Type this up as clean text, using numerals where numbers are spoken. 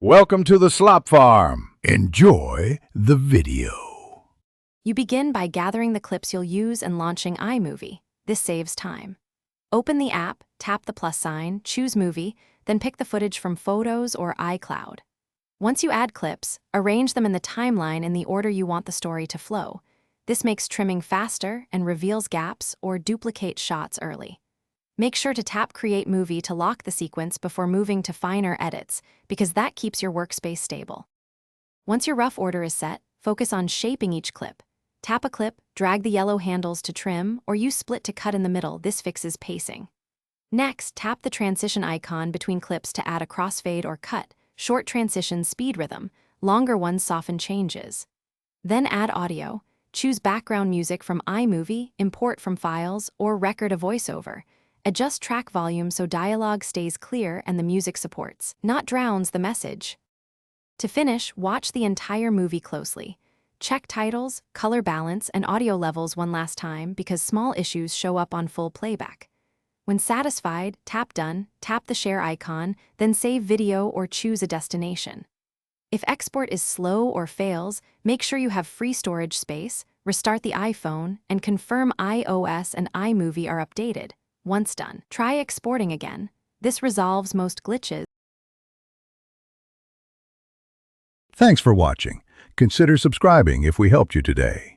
Welcome to the Slop Farm. Enjoy the video. You begin by gathering the clips you'll use and launching iMovie. This saves time. Open the app, tap the plus sign, choose Movie, then pick the footage from Photos or iCloud. Once you add clips, arrange them in the timeline in the order you want the story to flow. This makes trimming faster and reveals gaps or duplicates shots early. Make sure to tap Create Movie to lock the sequence before moving to finer edits, because that keeps your workspace stable. Once your rough order is set, focus on shaping each clip. Tap a clip, drag the yellow handles to trim, or use split to cut in the middle. This fixes pacing. Next, tap the transition icon between clips to add a crossfade or cut. Short transitions speed rhythm, longer ones soften changes. Then add audio. Choose background music from iMovie, import from files, or record a voiceover. Adjust track volume so dialogue stays clear and the music supports, not drowns the message. To finish, watch the entire movie closely. Check titles, color balance, and audio levels one last time because small issues show up on full playback. When satisfied, tap Done, tap the share icon, then save video or choose a destination. If export is slow or fails, make sure you have free storage space, restart the iPhone, and confirm iOS and iMovie are updated. Once done, try exporting again. This resolves most glitches. Thanks for watching. Consider subscribing if we helped you today.